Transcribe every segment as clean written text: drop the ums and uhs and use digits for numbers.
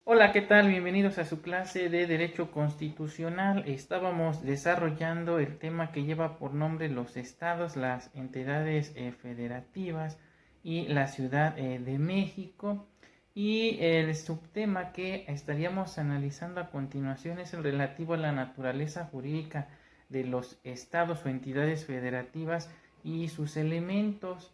Hola, ¿qué tal? Bienvenidos a su clase de Derecho Constitucional. Estábamos desarrollando el tema que lleva por nombre los estados, las entidades federativas y la Ciudad de México. Y el subtema que estaríamos analizando a continuación es el relativo a la naturaleza jurídica de los estados o entidades federativas y sus elementos,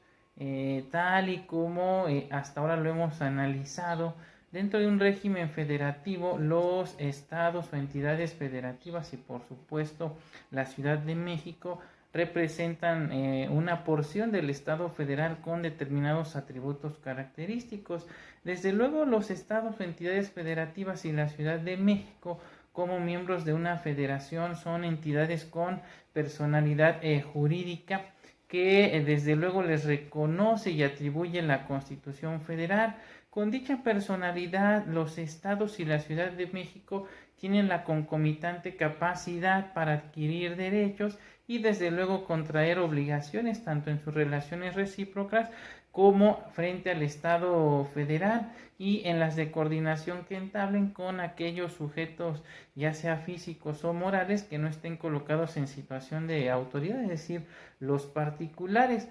tal y como hasta ahora lo hemos analizado. Dentro de un régimen federativo, los estados o entidades federativas y por supuesto la Ciudad de México representan una porción del Estado federal con determinados atributos característicos. Desde luego, los estados o entidades federativas y la Ciudad de México como miembros de una federación son entidades con personalidad jurídica que desde luego les reconoce y atribuye la Constitución Federal. Con dicha personalidad, los estados y la Ciudad de México tienen la concomitante capacidad para adquirir derechos y desde luego contraer obligaciones tanto en sus relaciones recíprocas como frente al Estado federal y en las de coordinación que entablen con aquellos sujetos, ya sea físicos o morales, que no estén colocados en situación de autoridad, es decir, los particulares.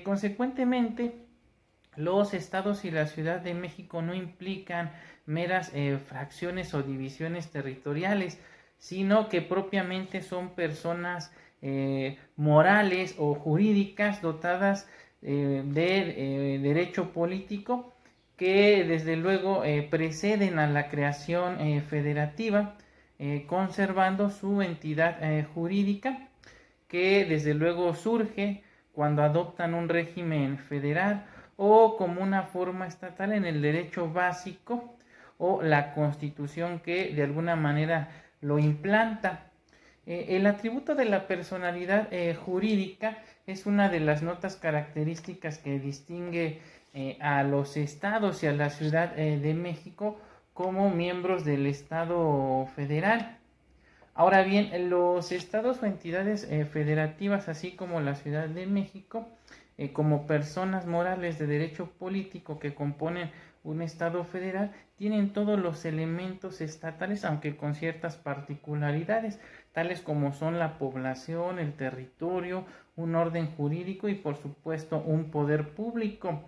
Consecuentemente, los estados y la Ciudad de México no implican meras fracciones o divisiones territoriales, sino que propiamente son personas morales o jurídicas dotadas de derecho político que desde luego preceden a la creación federativa, conservando su entidad jurídica que desde luego surge cuando adoptan un régimen federal o como una forma estatal en el derecho básico o la constitución que de alguna manera lo implanta. El atributo de la personalidad jurídica es una de las notas características que distingue a los estados y a la Ciudad de México como miembros del Estado federal. Ahora bien, los estados o entidades federativas, así como la Ciudad de México, como personas morales de derecho político que componen un estado federal, tienen todos los elementos estatales, aunque con ciertas particularidades, tales como son la población, el territorio, un orden jurídico y por supuesto un poder público.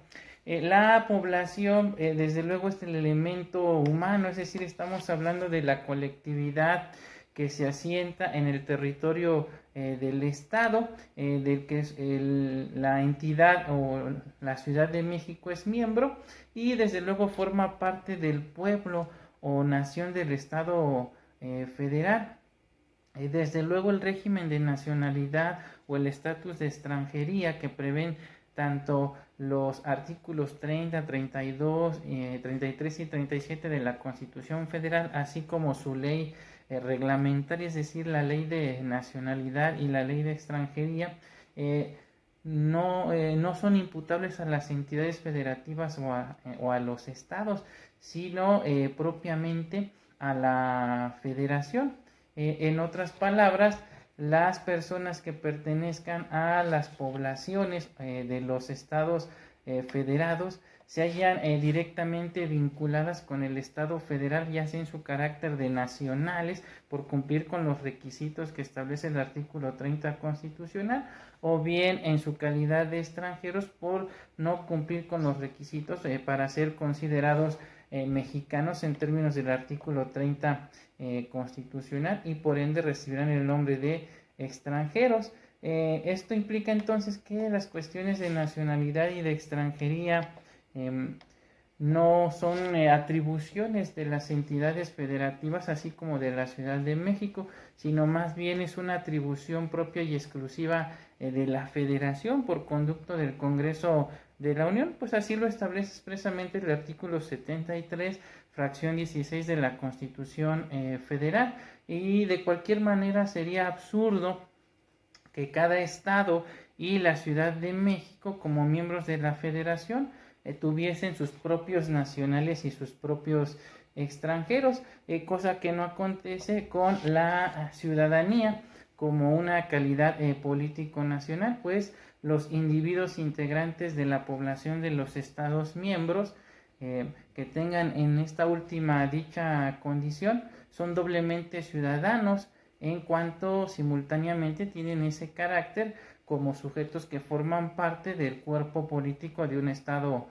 La población, desde luego, es el elemento humano, es decir, estamos hablando de la colectividad que se asienta en el territorio del Estado, del que es la entidad o la Ciudad de México es miembro y desde luego forma parte del pueblo o nación del Estado federal. Desde luego el régimen de nacionalidad o el estatus de extranjería que prevén tanto los artículos 30, 32, 33 y 37 de la Constitución Federal, así como su ley reglamentaria, es decir, la ley de nacionalidad y la ley de extranjería, no son imputables a las entidades federativas o a los estados, sino propiamente a la federación. En otras palabras, las personas que pertenezcan a las poblaciones de los estados federados se hallan directamente vinculadas con el Estado federal, ya sea en su carácter de nacionales, por cumplir con los requisitos que establece el artículo 30 constitucional, o bien en su calidad de extranjeros por no cumplir con los requisitos para ser considerados mexicanos en términos del artículo 30 constitucional y por ende recibirán el nombre de extranjeros. Esto implica entonces que las cuestiones de nacionalidad y de extranjería no son atribuciones de las entidades federativas, así como de la Ciudad de México, sino más bien es una atribución propia y exclusiva de la Federación por conducto del Congreso de la Unión, pues así lo establece expresamente el artículo 73, fracción 16 de la Constitución Federal, y de cualquier manera sería absurdo que cada estado y la Ciudad de México, como miembros de la Federación, tuviesen sus propios nacionales y sus propios extranjeros, cosa que no acontece con la ciudadanía como una calidad político nacional, pues los individuos integrantes de la población de los estados miembros que tengan en esta última dicha condición son doblemente ciudadanos en cuanto simultáneamente tienen ese carácter como sujetos que forman parte del cuerpo político de un estado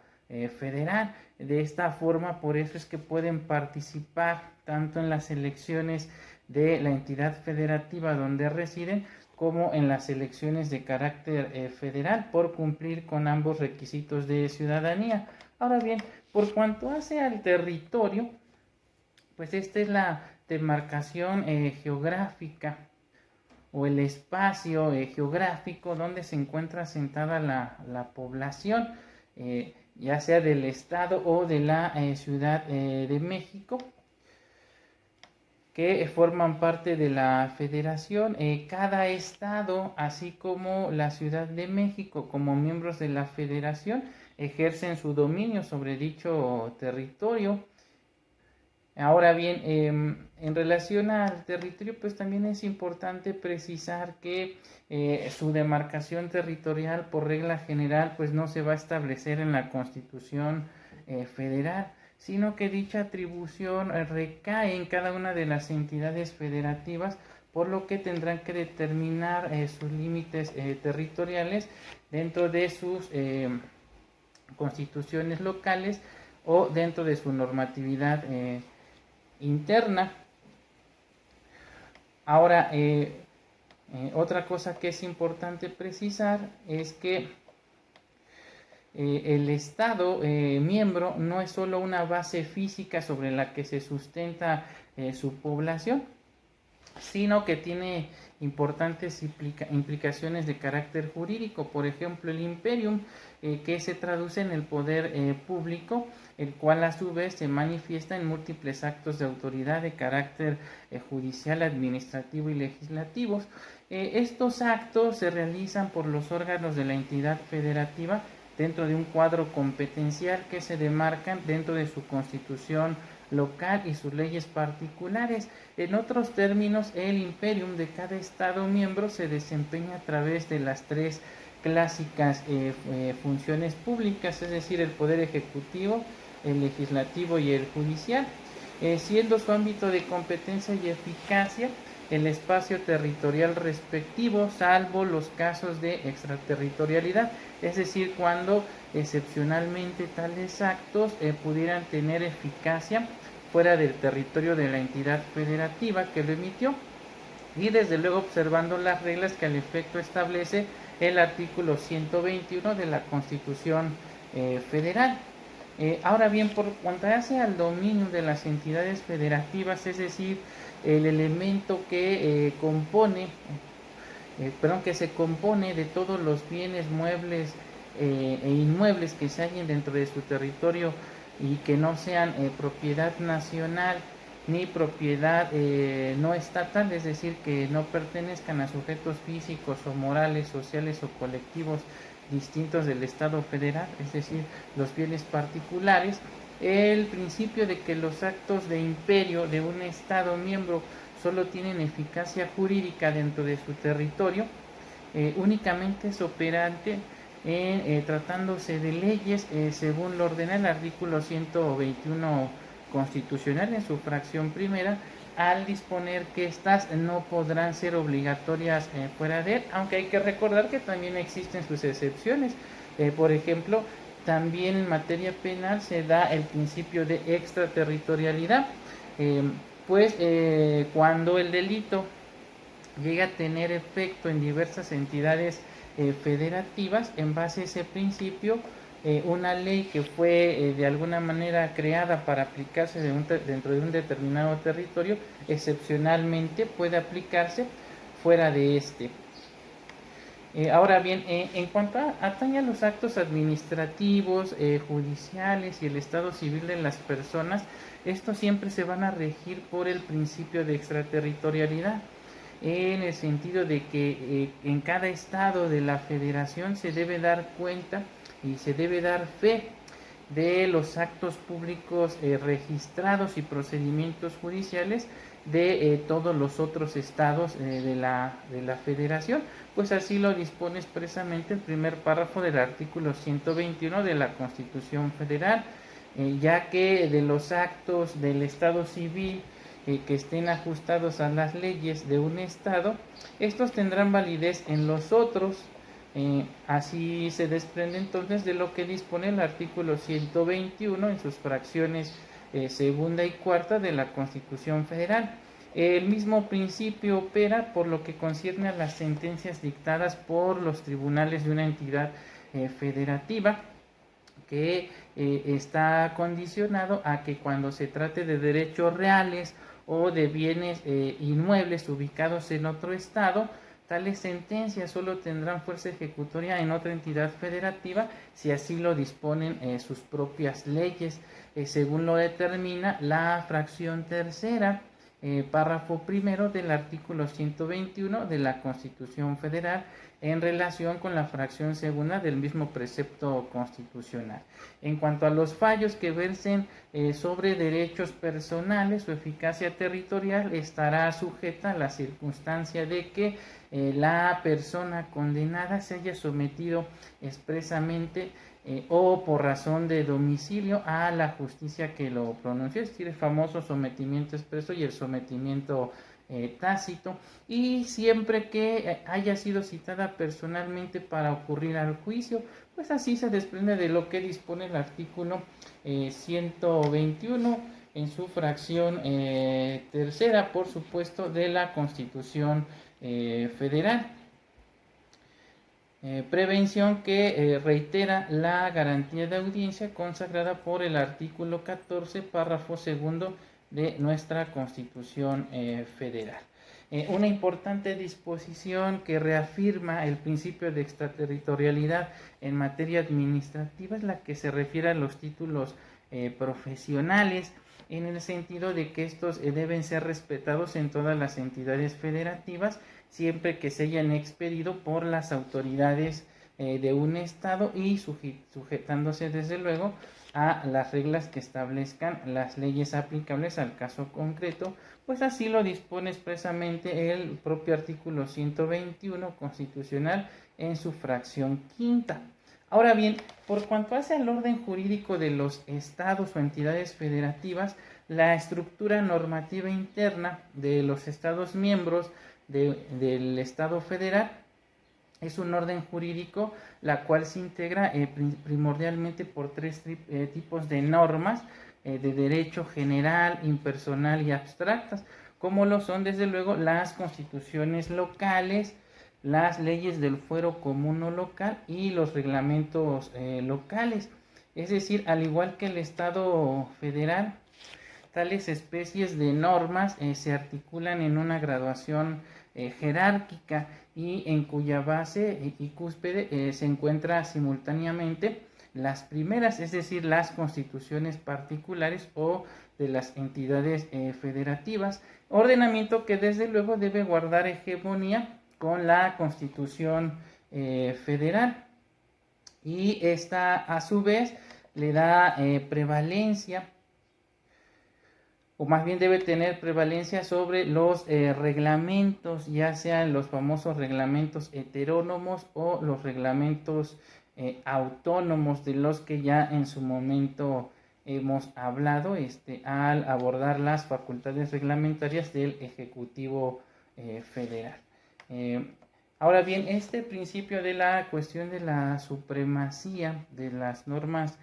federal. De esta forma, por eso es que pueden participar tanto en las elecciones de la entidad federativa donde residen como en las elecciones de carácter federal por cumplir con ambos requisitos de ciudadanía. Ahora bien, por cuanto hace al territorio, pues esta es la demarcación geográfica o el espacio geográfico donde se encuentra asentada la población, ya sea del estado o de la Ciudad de México, que forman parte de la federación. Cada estado, así como la Ciudad de México, como miembros de la federación, ejercen su dominio sobre dicho territorio. Ahora bien, en relación al territorio, pues también es importante precisar que su demarcación territorial por regla general pues no se va a establecer en la Constitución federal, sino que dicha atribución recae en cada una de las entidades federativas, por lo que tendrán que determinar sus límites territoriales dentro de sus constituciones locales o dentro de su normatividad interna. Ahora, otra cosa que es importante precisar es que el Estado miembro no es solo una base física sobre la que se sustenta su población, sino que tiene importantes implicaciones de carácter jurídico. Por ejemplo, el imperium, que se traduce en el poder público, el cual a su vez se manifiesta en múltiples actos de autoridad de carácter judicial, administrativo y legislativos. Estos actos se realizan por los órganos de la entidad federativa dentro de un cuadro competencial que se demarcan dentro de su constitución local y sus leyes particulares. En otros términos, el imperium de cada estado miembro se desempeña a través de las tres clásicas funciones públicas, es decir, el poder ejecutivo, el legislativo y el judicial, siendo su ámbito de competencia y eficacia el espacio territorial respectivo, salvo los casos de extraterritorialidad, es decir, cuando excepcionalmente tales actos pudieran tener eficacia fuera del territorio de la entidad federativa que lo emitió, y desde luego observando las reglas que al efecto establece el artículo 121 de la Constitución Federal. Ahora bien, por cuanto hace al dominio de las entidades federativas, es decir, el elemento que que se compone de todos los bienes muebles e inmuebles que se hallen dentro de su territorio y que no sean propiedad nacional ni propiedad no estatal, es decir, que no pertenezcan a sujetos físicos o morales, sociales o colectivos distintos del Estado federal, es decir, los bienes particulares. El principio de que los actos de imperio de un Estado miembro solo tienen eficacia jurídica dentro de su territorio, únicamente es operante tratándose de leyes según lo ordena el artículo 121 constitucional en su fracción primera, al disponer que éstas no podrán ser obligatorias fuera de él, aunque hay que recordar que también existen sus excepciones. Por ejemplo, también en materia penal se da el principio de extraterritorialidad, cuando el delito llega a tener efecto en diversas entidades federativas, en base a ese principio, una ley que fue de alguna manera creada para aplicarse dentro de un determinado territorio, excepcionalmente puede aplicarse fuera de este. Ahora bien, en cuanto atañe a los actos administrativos, judiciales y el estado civil de las personas, estos siempre se van a regir por el principio de extraterritorialidad, en el sentido de que en cada estado de la federación se debe dar cuenta y se debe dar fe de los actos públicos registrados y procedimientos judiciales de todos los otros estados de la federación, pues así lo dispone expresamente el primer párrafo del artículo 121 de la Constitución Federal. ya que de los actos del Estado civil que estén ajustados a las leyes de un Estado, estos tendrán validez en los otros. Así se desprende entonces de lo que dispone el artículo 121 en sus fracciones segunda y cuarta de la Constitución Federal. El mismo principio opera por lo que concierne a las sentencias dictadas por los tribunales de una entidad federativa, que está condicionado a que cuando se trate de derechos reales o de bienes inmuebles ubicados en otro estado, tales sentencias solo tendrán fuerza ejecutoria en otra entidad federativa si así lo disponen sus propias leyes, según lo determina la fracción tercera, párrafo primero del artículo 121 de la Constitución Federal, en relación con la fracción segunda del mismo precepto constitucional. En cuanto a los fallos que versen sobre derechos personales, su eficacia territorial estará sujeta a la circunstancia de que la persona condenada se haya sometido expresamente o por razón de domicilio a la justicia que lo pronunció, es decir, el famoso sometimiento expreso y el sometimiento tácito, y siempre que haya sido citada personalmente para ocurrir al juicio, pues así se desprende de lo que dispone el artículo 121 en su fracción tercera, por supuesto, de la Constitución Federal. Prevención que reitera la garantía de audiencia consagrada por el artículo 14, párrafo segundo de nuestra Constitución Federal. Una importante disposición que reafirma el principio de extraterritorialidad en materia administrativa es la que se refiere a los títulos profesionales, en el sentido de que estos deben ser respetados en todas las entidades federativas, siempre que se hayan expedido por las autoridades de un estado y sujetándose desde luego a las reglas que establezcan las leyes aplicables al caso concreto, pues así lo dispone expresamente el propio artículo 121 constitucional en su fracción quinta. Ahora bien, por cuanto hace al orden jurídico de los estados o entidades federativas, la estructura normativa interna de los estados miembros del Estado federal es un orden jurídico la cual se integra primordialmente por tres tipos de normas de derecho general, impersonal y abstractas, como lo son desde luego las constituciones locales, las leyes del fuero común o local y los reglamentos locales. Es decir, al igual que el Estado federal, tales especies de normas se articulan en una graduación jerárquica y en cuya base y cúspide se encuentra simultáneamente las primeras, es decir, las constituciones particulares o de las entidades federativas, ordenamiento que desde luego debe guardar hegemonía con la Constitución Federal, y esta a su vez le da prevalencia, o más bien debe tener prevalencia sobre los reglamentos, ya sean los famosos reglamentos heterónomos o los reglamentos autónomos, de los que ya en su momento hemos hablado al abordar las facultades reglamentarias del Ejecutivo Federal. Ahora bien, este principio de la cuestión de la supremacía de las normas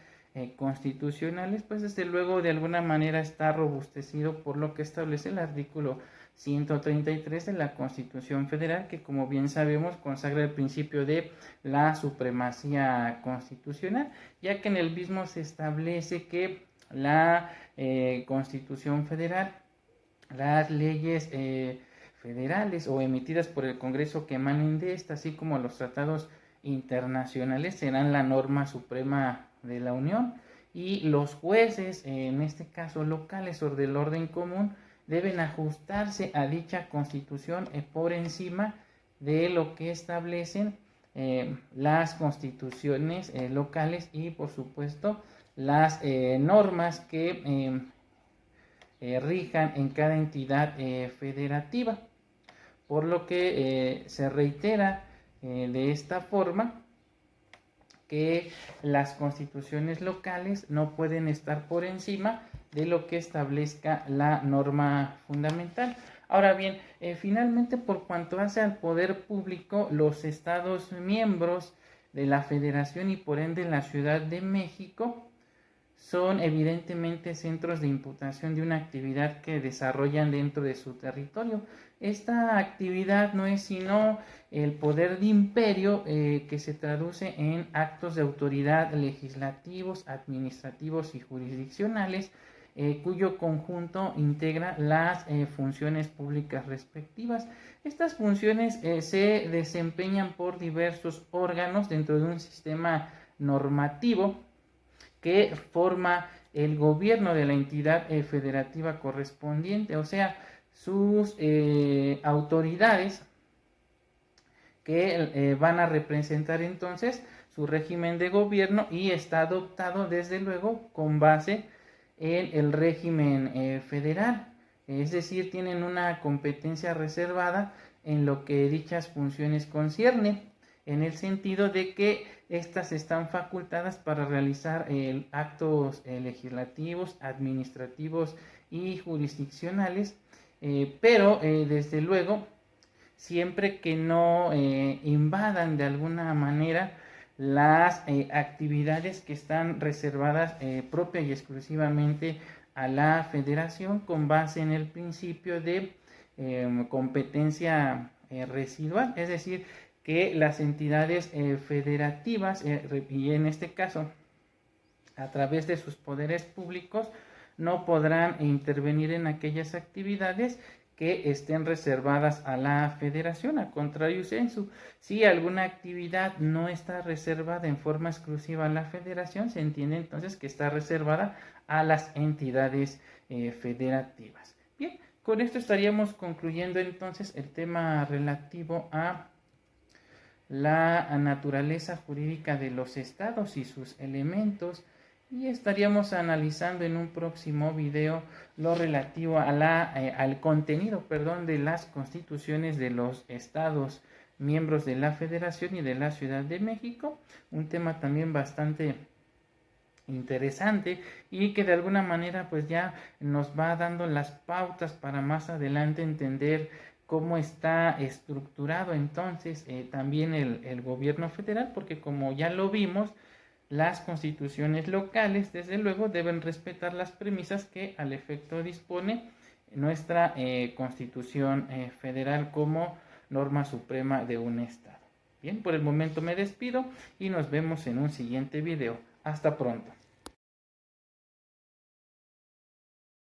constitucionales, pues desde luego de alguna manera está robustecido por lo que establece el artículo 133 de la Constitución Federal, que como bien sabemos consagra el principio de la supremacía constitucional, ya que en el mismo se establece que la Constitución Federal, las leyes federales o emitidas por el Congreso que emanen de esta, así como los tratados internacionales, serán la norma suprema de la Unión, y los jueces, en este caso locales o del orden común, deben ajustarse a dicha Constitución por encima de lo que establecen las constituciones locales y por supuesto las normas que rijan en cada entidad federativa, por lo que se reitera de esta forma que las constituciones locales no pueden estar por encima de lo que establezca la norma fundamental. Ahora bien, finalmente, por cuanto hace al poder público, los estados miembros de la Federación y por ende la Ciudad de México son evidentemente centros de imputación de una actividad que desarrollan dentro de su territorio. Esta actividad no es sino el poder de imperio que se traduce en actos de autoridad legislativos, administrativos y jurisdiccionales, cuyo conjunto integra las funciones públicas respectivas. Estas funciones se desempeñan por diversos órganos dentro de un sistema normativo que forma el gobierno de la entidad federativa correspondiente, o sea, sus autoridades que van a representar entonces su régimen de gobierno, y está adoptado desde luego con base en el régimen federal, es decir, tienen una competencia reservada en lo que dichas funciones concierne, en el sentido de que estas están facultadas para realizar actos legislativos, administrativos y jurisdiccionales, pero desde luego siempre que no invadan de alguna manera las actividades que están reservadas propia y exclusivamente a la federación, con base en el principio de competencia residual, es decir, que las entidades federativas, y en este caso a través de sus poderes públicos, no podrán intervenir en aquellas actividades que estén reservadas a la federación. A contrario sensu, si alguna actividad no está reservada en forma exclusiva a la federación, se entiende entonces que está reservada a las entidades federativas. Bien, con esto estaríamos concluyendo entonces el tema relativo a la naturaleza jurídica de los estados y sus elementos, y estaríamos analizando en un próximo video lo relativo a al contenido, de las constituciones de los estados miembros de la Federación y de la Ciudad de México, un tema también bastante interesante y que de alguna manera pues ya nos va dando las pautas para más adelante entender cómo está estructurado entonces también el gobierno federal, porque como ya lo vimos, las constituciones locales desde luego deben respetar las premisas que al efecto dispone nuestra constitución federal como norma suprema de un estado. Bien, por el momento me despido y nos vemos en un siguiente video. Hasta pronto.